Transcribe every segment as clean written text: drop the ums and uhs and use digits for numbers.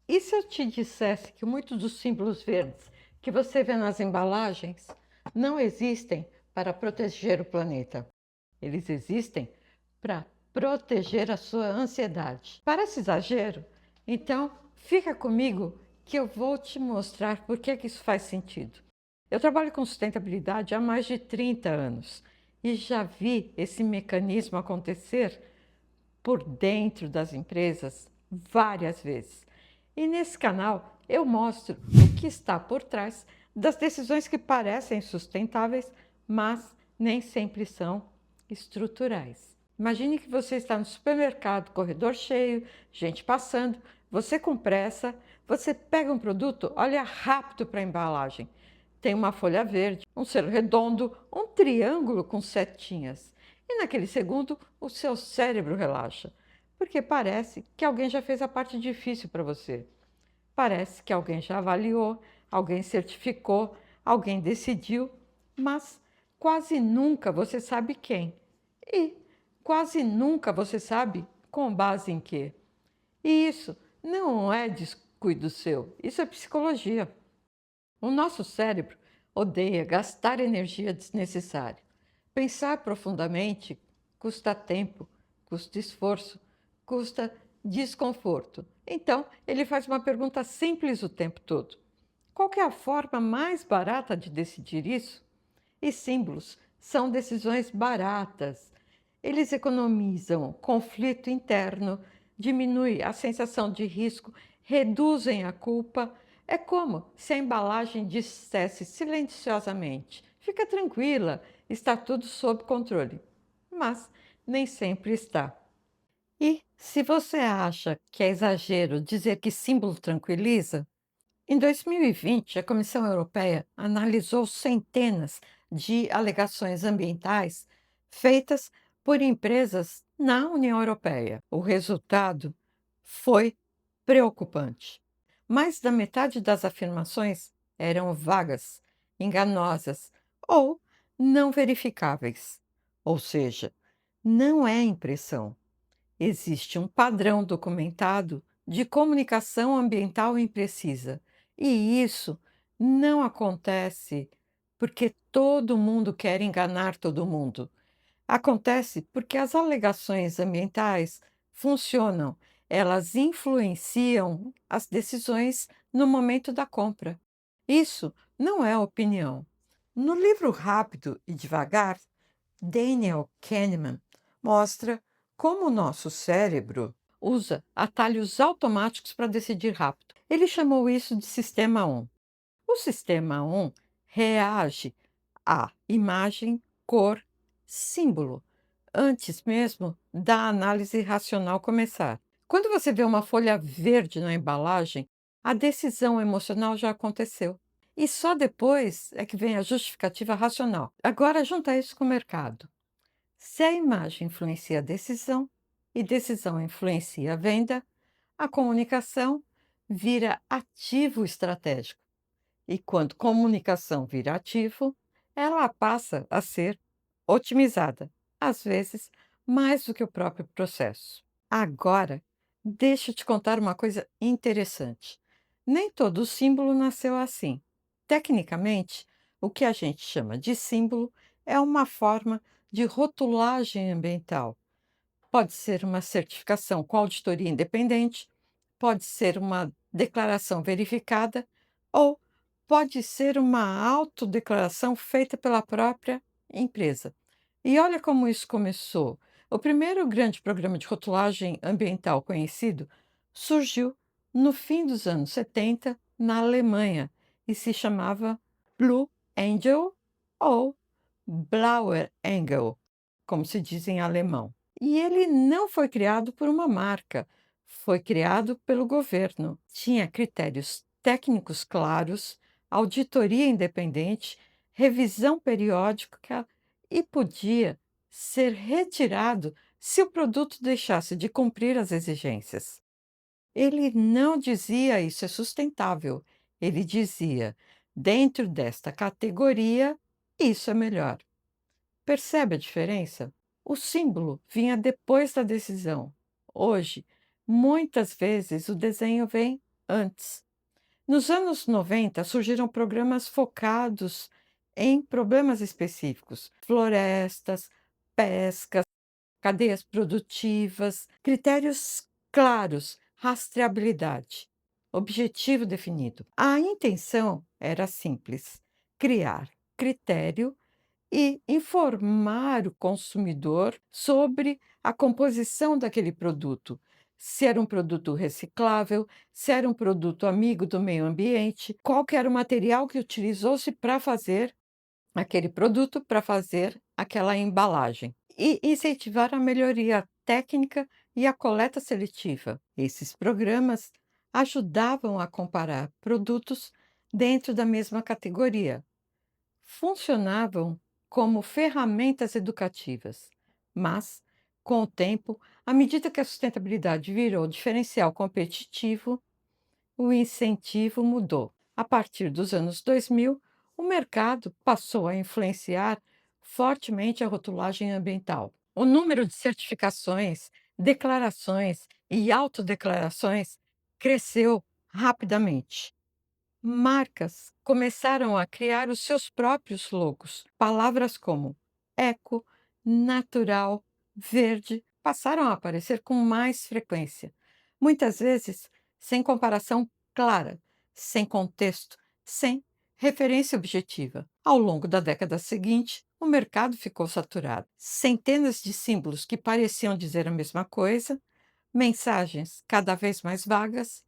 E se eu te dissesse que muitos dos símbolos verdes que você vê nas embalagens não existem para proteger o planeta? Eles existem para proteger a sua ansiedade. Parece exagero? Então, fica comigo que eu vou te mostrar por que isso faz sentido. Eu trabalho com sustentabilidade há mais de 30 anos e já vi esse mecanismo acontecer por dentro das empresas várias vezes. E nesse canal eu mostro o que está por trás das decisões que parecem sustentáveis, mas nem sempre são estruturais. Imagine que você está no supermercado, corredor cheio, gente passando, você com pressa, você pega um produto, olha rápido para a embalagem. Tem uma folha verde, um selo redondo, um triângulo com setinhas. E naquele segundo, o seu cérebro relaxa, porque parece que alguém já fez a parte difícil para você. Parece que alguém já avaliou, alguém certificou, alguém decidiu, mas quase nunca você sabe quem. E quase nunca você sabe com base em quê. E isso não é descuido seu, isso é psicologia. O nosso cérebro odeia gastar energia desnecessária. Pensar profundamente custa tempo, custa esforço, custa desconforto. Então, ele faz uma pergunta simples o tempo todo: qual é a forma mais barata de decidir isso? E símbolos são decisões baratas. Eles economizam conflito interno, diminuem a sensação de risco, reduzem a culpa. É como se a embalagem dissesse silenciosamente: fica tranquila, está tudo sob controle. Mas nem sempre está. E se você acha que é exagero dizer que símbolo tranquiliza, em 2020, a Comissão Europeia analisou centenas de alegações ambientais feitas por empresas na União Europeia. O resultado foi preocupante. Mais da metade das afirmações eram vagas, enganosas ou não verificáveis. Ou seja, não é impressão. Existe um padrão documentado de comunicação ambiental imprecisa. E isso não acontece porque todo mundo quer enganar todo mundo. Acontece porque as alegações ambientais funcionam, elas influenciam as decisões no momento da compra. Isso não é opinião. No livro Rápido e Devagar, Daniel Kahneman mostra como o nosso cérebro usa atalhos automáticos para decidir rápido. Ele chamou isso de sistema 1. O sistema 1 reage à imagem, cor, símbolo, antes mesmo da análise racional começar. Quando você vê uma folha verde na embalagem, a decisão emocional já aconteceu. E só depois é que vem a justificativa racional. Agora, junta isso com o mercado. Se a imagem influencia a decisão e decisão influencia a venda, a comunicação vira ativo estratégico. E quando comunicação vira ativo, ela passa a ser otimizada, às vezes mais do que o próprio processo. Agora, deixa eu te contar uma coisa interessante. Nem todo símbolo nasceu assim. Tecnicamente, o que a gente chama de símbolo é uma forma de rotulagem ambiental. Pode ser uma certificação com auditoria independente, pode ser uma declaração verificada ou pode ser uma autodeclaração feita pela própria empresa. E olha como isso começou. O primeiro grande programa de rotulagem ambiental conhecido surgiu no fim dos anos 70 na Alemanha e se chamava Blue Angel ou Blauer Engel, como se diz em alemão. E ele não foi criado por uma marca, foi criado pelo governo. Tinha critérios técnicos claros, auditoria independente, revisão periódica e podia ser retirado se o produto deixasse de cumprir as exigências. Ele não dizia isso é sustentável, ele dizia, dentro desta categoria, isso é melhor. Percebe a diferença? O símbolo vinha depois da decisão. Hoje, muitas vezes o desenho vem antes. Nos anos 90, surgiram programas focados em problemas específicos: florestas, pescas, cadeias produtivas, critérios claros, rastreabilidade, objetivo definido. A intenção era simples: criar critério e informar o consumidor sobre a composição daquele produto. Se era um produto reciclável, se era um produto amigo do meio ambiente, qual que era o material que utilizou-se para fazer aquele produto, para fazer aquela embalagem. E incentivar a melhoria técnica e a coleta seletiva. Esses programas ajudavam a comparar produtos dentro da mesma categoria, funcionavam como ferramentas educativas, mas, com o tempo, à medida que a sustentabilidade virou diferencial competitivo, o incentivo mudou. A partir dos anos 2000, o mercado passou a influenciar fortemente a rotulagem ambiental. O número de certificações, declarações e autodeclarações cresceu rapidamente. Marcas começaram a criar os seus próprios logos. Palavras como eco, natural, verde passaram a aparecer com mais frequência, muitas vezes sem comparação clara, sem contexto, sem referência objetiva. Ao longo da década seguinte, o mercado ficou saturado. Centenas de símbolos que pareciam dizer a mesma coisa, mensagens cada vez mais vagas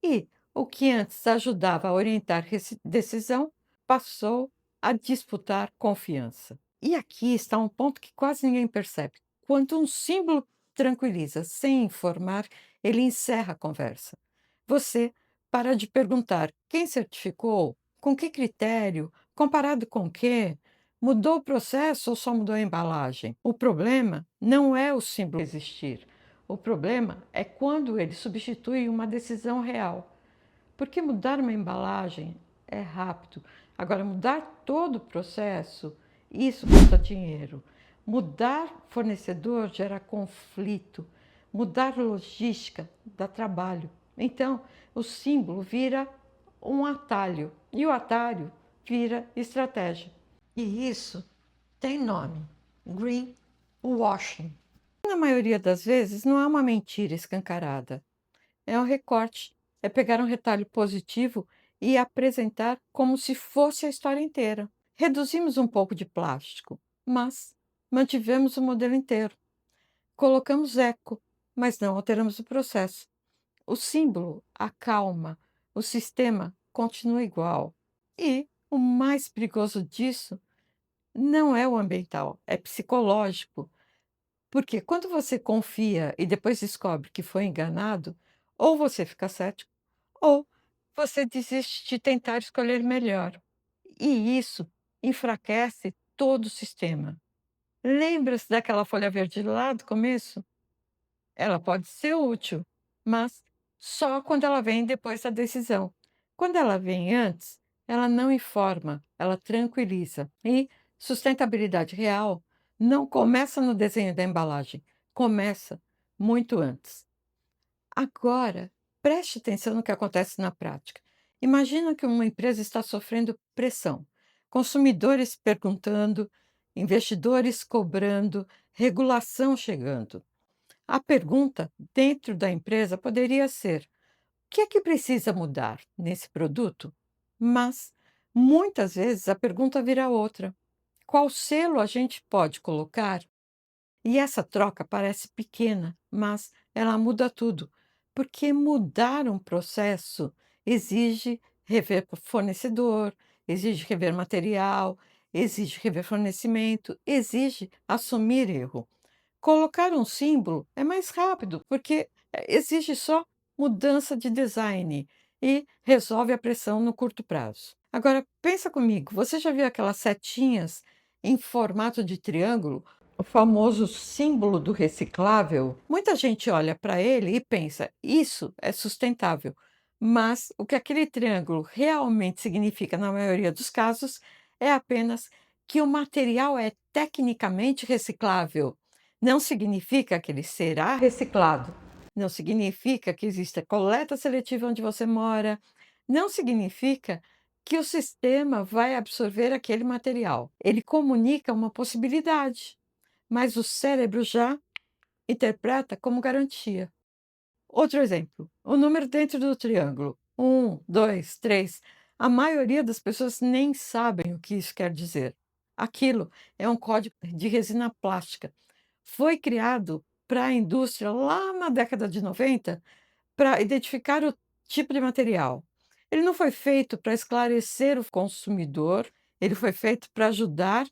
e o que antes ajudava a orientar decisão passou a disputar confiança. E aqui está um ponto que quase ninguém percebe. Quando um símbolo tranquiliza sem informar, ele encerra a conversa. Você para de perguntar quem certificou, com que critério, comparado com o quê, mudou o processo ou só mudou a embalagem. O problema não é o símbolo existir. O problema é quando ele substitui uma decisão real. Porque mudar uma embalagem é rápido. Agora, mudar todo o processo, isso custa dinheiro. Mudar fornecedor gera conflito. Mudar logística dá trabalho. Então, o símbolo vira um atalho e o atalho vira estratégia. E isso tem nome: greenwashing. Na maioria das vezes, não é uma mentira escancarada. É um recorte, é pegar um retalho positivo e apresentar como se fosse a história inteira. Reduzimos um pouco de plástico, mas mantivemos o modelo inteiro. Colocamos eco, mas não alteramos o processo. O símbolo acalma, o sistema continua igual. E o mais perigoso disso não é o ambiental, é psicológico. Porque quando você confia e depois descobre que foi enganado, ou você fica cético, ou você desiste de tentar escolher melhor. E isso enfraquece todo o sistema. Lembra-se daquela folha verde lá do começo? Ela pode ser útil, mas só quando ela vem depois da decisão. Quando ela vem antes, ela não informa, ela tranquiliza. E sustentabilidade real não começa no desenho da embalagem, começa muito antes. Agora, preste atenção no que acontece na prática. Imagina que uma empresa está sofrendo pressão, consumidores perguntando, investidores cobrando, regulação chegando. A pergunta dentro da empresa poderia ser: o que é que precisa mudar nesse produto? Mas muitas vezes a pergunta vira outra: qual selo a gente pode colocar? E essa troca parece pequena, mas ela muda tudo, porque mudar um processo exige rever fornecedor, exige rever material, exige rever fornecimento, exige assumir erro. Colocar um símbolo é mais rápido, porque exige só mudança de design e resolve a pressão no curto prazo. Agora, pensa comigo, você já viu aquelas setinhas em formato de triângulo? O famoso símbolo do reciclável? Muita gente olha para ele e pensa, isso é sustentável. Mas o que aquele triângulo realmente significa, na maioria dos casos, é apenas que o material é tecnicamente reciclável. Não significa que ele será reciclado, Não significa que exista coleta seletiva onde você mora, não significa que o sistema vai absorver aquele material. Ele comunica uma possibilidade, mas o cérebro já interpreta como garantia. Outro exemplo, o número dentro do triângulo. 1, 2, 3. A maioria das pessoas nem sabem o que isso quer dizer. Aquilo é um código de resina plástica. Foi criado para a indústria lá na década de 90 para identificar o tipo de material. Ele não foi feito para esclarecer o consumidor, ele foi feito para ajudar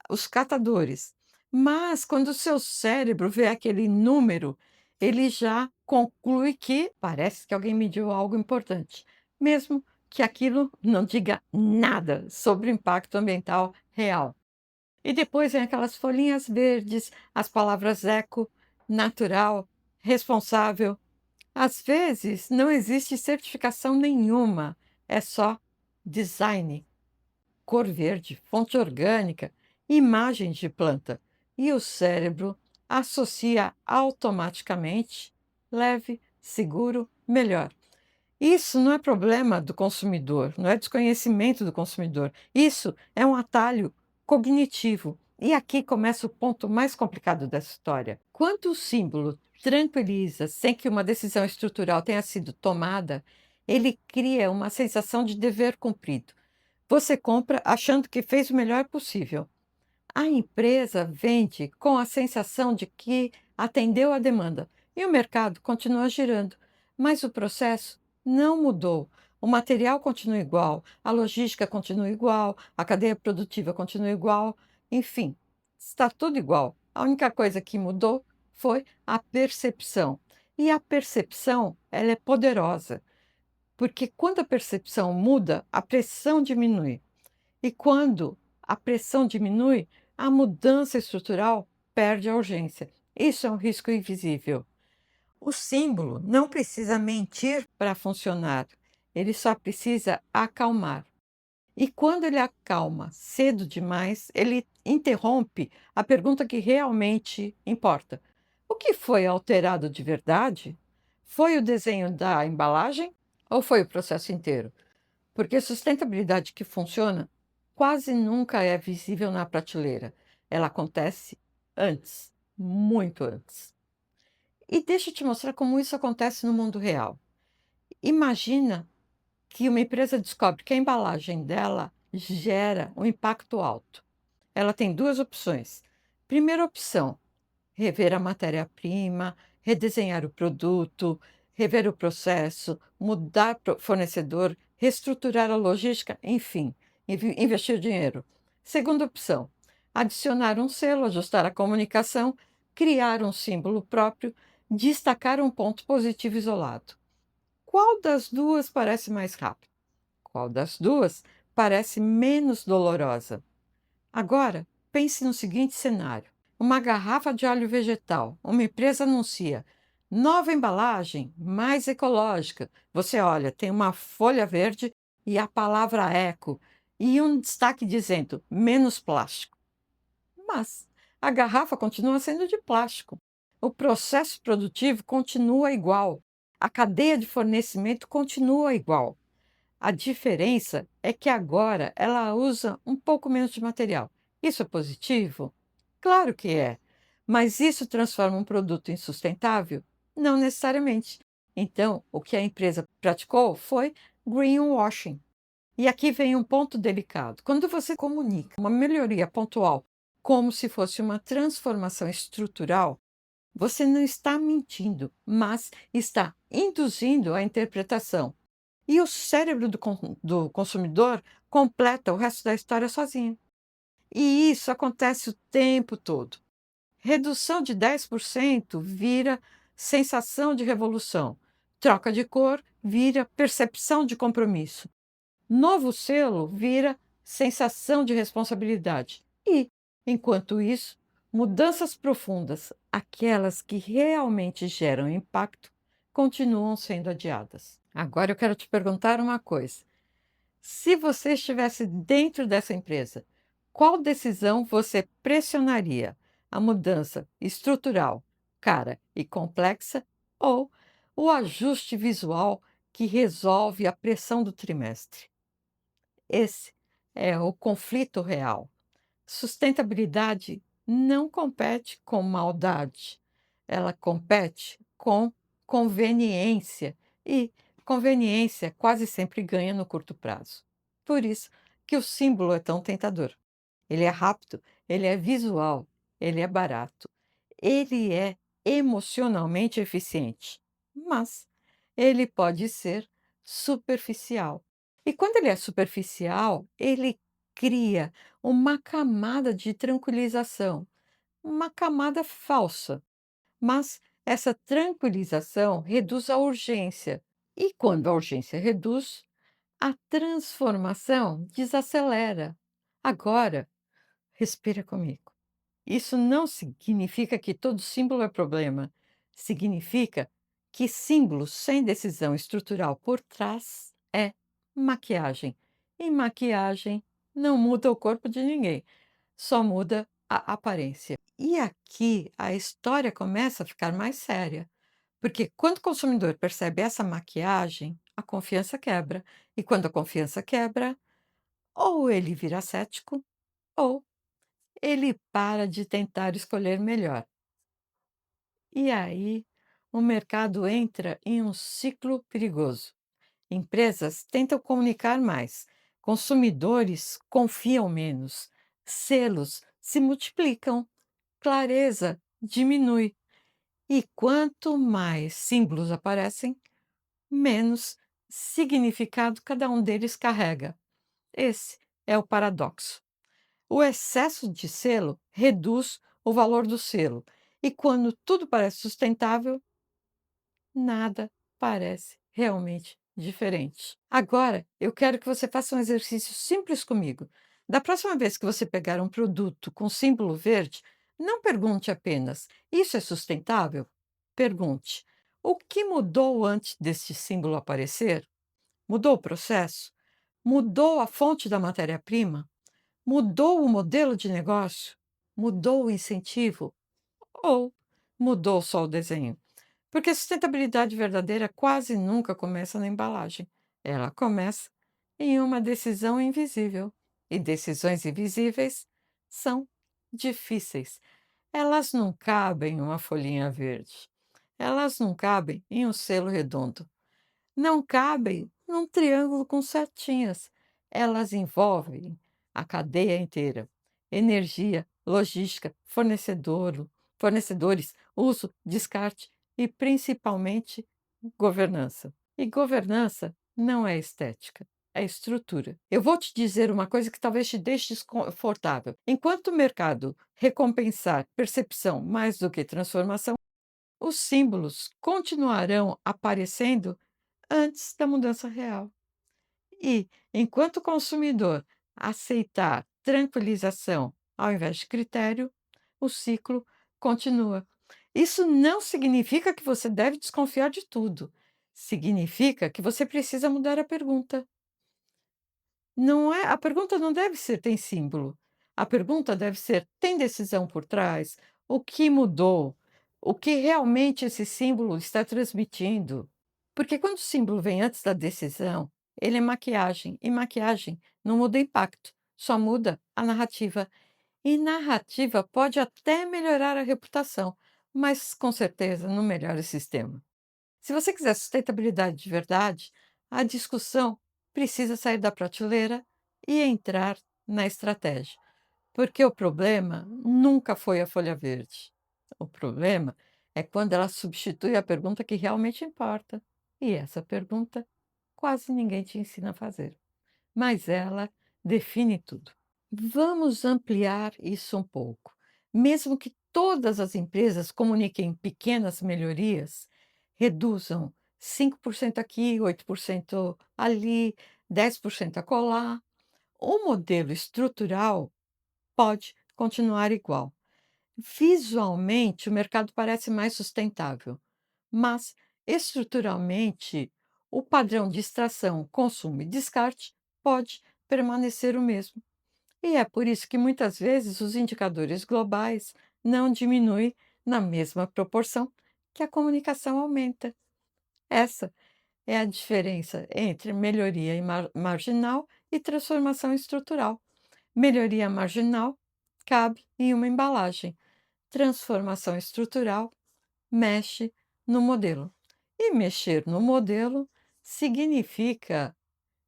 os catadores. Mas quando o seu cérebro vê aquele número, ele já conclui que parece que alguém mediu algo importante, mesmo que aquilo não diga nada sobre o impacto ambiental real. E depois vem aquelas folhinhas verdes, as palavras eco, natural, responsável. Às vezes não existe certificação nenhuma, é só design, cor verde, fonte orgânica, imagens de planta. E o cérebro associa automaticamente leve, seguro, melhor. Isso não é problema do consumidor, não é desconhecimento do consumidor. Isso é um atalho cognitivo. E aqui começa o ponto mais complicado dessa história. Quando o símbolo tranquiliza sem que uma decisão estrutural tenha sido tomada, ele cria uma sensação de dever cumprido. Você compra achando que fez o melhor possível. A empresa vende com a sensação de que atendeu à demanda e o mercado continua girando, mas o processo não mudou. O material continua igual, a logística continua igual, a cadeia produtiva continua igual, enfim, está tudo igual. A única coisa que mudou foi a percepção. E a percepção, ela é poderosa, porque quando a percepção muda, a pressão diminui. E quando a pressão diminui, a mudança estrutural perde a urgência. Isso é um risco invisível. O símbolo não precisa mentir para funcionar, ele só precisa acalmar. E quando ele acalma cedo demais, ele interrompe a pergunta que realmente importa: o que foi alterado de verdade? Foi o desenho da embalagem ou foi o processo inteiro? Porque sustentabilidade que funciona quase nunca é visível na prateleira. Ela acontece antes, muito antes. E deixa eu te mostrar como isso acontece no mundo real. Imagina que uma empresa descobre que a embalagem dela gera um impacto alto. Ela tem duas opções. Primeira opção: rever a matéria-prima, redesenhar o produto, rever o processo, mudar fornecedor, reestruturar a logística, enfim, investir dinheiro. Segunda opção: adicionar um selo, ajustar a comunicação, criar um símbolo próprio, destacar um ponto positivo isolado. Qual das duas parece mais rápido? Qual das duas parece menos dolorosa? Agora, pense no seguinte cenário: uma garrafa de óleo vegetal. Uma empresa anuncia nova embalagem, mais ecológica. Você olha, tem uma folha verde e a palavra eco, e um destaque dizendo menos plástico. Mas a garrafa continua sendo de plástico. O processo produtivo continua igual. A cadeia de fornecimento continua igual. A diferença é que agora ela usa um pouco menos de material. Isso é positivo? Claro que é. Mas isso transforma um produto em sustentável? Não necessariamente. Então, o que a empresa praticou foi greenwashing. E aqui vem um ponto delicado. Quando você comunica uma melhoria pontual como se fosse uma transformação estrutural, você não está mentindo, mas está induzindo a interpretação. E o cérebro do consumidor completa o resto da história sozinho. E isso acontece o tempo todo. Redução de 10% vira sensação de revolução. Troca de cor vira percepção de compromisso. Novo selo vira sensação de responsabilidade. E, enquanto isso, mudanças profundas, aquelas que realmente geram impacto, continuam sendo adiadas. Agora eu quero te perguntar uma coisa. Se você estivesse dentro dessa empresa, qual decisão você pressionaria? A mudança estrutural, cara e complexa, ou o ajuste visual que resolve a pressão do trimestre. Esse é o conflito real. Sustentabilidade não compete com maldade, ela compete com conveniência e conveniência quase sempre ganha no curto prazo. Por isso que o símbolo é tão tentador. Ele é rápido, ele é visual, ele é barato, ele é emocionalmente eficiente, mas ele pode ser superficial. E quando ele é superficial, ele cria uma camada de tranquilização, uma camada falsa. Mas essa tranquilização reduz a urgência. E quando a urgência reduz, a transformação desacelera. Agora, respira comigo. Isso não significa que todo símbolo é problema. Significa que símbolo sem decisão estrutural por trás é maquiagem. E maquiagem não muda o corpo de ninguém, só muda a aparência. E aqui a história começa a ficar mais séria, porque quando o consumidor percebe essa maquiagem, a confiança quebra. E quando a confiança quebra, ou ele vira cético, ou ele para de tentar escolher melhor. E aí, o mercado entra em um ciclo perigoso. Empresas tentam comunicar mais, consumidores confiam menos, selos se multiplicam, clareza diminui. E quanto mais símbolos aparecem, menos significado cada um deles carrega. Esse é o paradoxo. O excesso de selo reduz o valor do selo, e quando tudo parece sustentável, nada parece realmente diferente. Agora, eu quero que você faça um exercício simples comigo. Da próxima vez que você pegar um produto com símbolo verde, não pergunte apenas: isso é sustentável? Pergunte: o que mudou antes deste símbolo aparecer? Mudou o processo? Mudou a fonte da matéria-prima? Mudou o modelo de negócio? Mudou o incentivo? Ou mudou só o desenho? Porque a sustentabilidade verdadeira quase nunca começa na embalagem. Ela começa em uma decisão invisível. E decisões invisíveis são difíceis. Elas não cabem em uma folhinha verde. Elas não cabem em um selo redondo. Não cabem num triângulo com setinhas. Elas envolvem a cadeia inteira: energia, logística, fornecedores, uso, descarte e, principalmente, governança. E governança não é estética, é estrutura. Eu vou te dizer uma coisa que talvez te deixe desconfortável. Enquanto o mercado recompensar percepção mais do que transformação, os símbolos continuarão aparecendo antes da mudança real. E, enquanto o consumidor aceitar tranquilização ao invés de critério, o ciclo continua. Isso não significa que você deve desconfiar de tudo. Significa que você precisa mudar a pergunta. Não é, a pergunta não deve ser tem símbolo. A pergunta deve ser tem decisão por trás? O que mudou? O que realmente esse símbolo está transmitindo? Porque quando o símbolo vem antes da decisão, ele é maquiagem, e maquiagem não muda impacto, só muda a narrativa. E narrativa pode até melhorar a reputação, mas com certeza não melhora o sistema. Se você quiser sustentabilidade de verdade, a discussão precisa sair da prateleira e entrar na estratégia. Porque o problema nunca foi a folha verde. O problema é quando ela substitui a pergunta que realmente importa. E essa pergunta quase ninguém te ensina a fazer. Mas ela define tudo. Vamos ampliar isso um pouco. Mesmo que todas as empresas comuniquem pequenas melhorias, reduzam 5% aqui, 8% ali, 10% acolá, o modelo estrutural pode continuar igual. Visualmente, o mercado parece mais sustentável, mas estruturalmente, o padrão de extração, consumo e descarte pode permanecer o mesmo. E é por isso que muitas vezes os indicadores globais não diminuem na mesma proporção que a comunicação aumenta. Essa é a diferença entre melhoria marginal e transformação estrutural. Melhoria marginal cabe em uma embalagem, transformação estrutural mexe no modelo. E mexer no modelo significa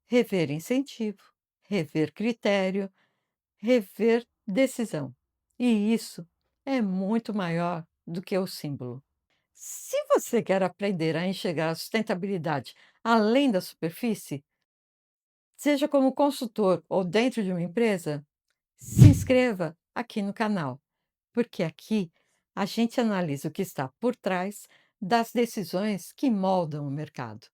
rever incentivo, rever critério, rever decisão. E isso é muito maior do que o símbolo. Se você quer aprender a enxergar a sustentabilidade além da superfície, seja como consultor ou dentro de uma empresa, se inscreva aqui no canal, porque aqui a gente analisa o que está por trás das decisões que moldam o mercado.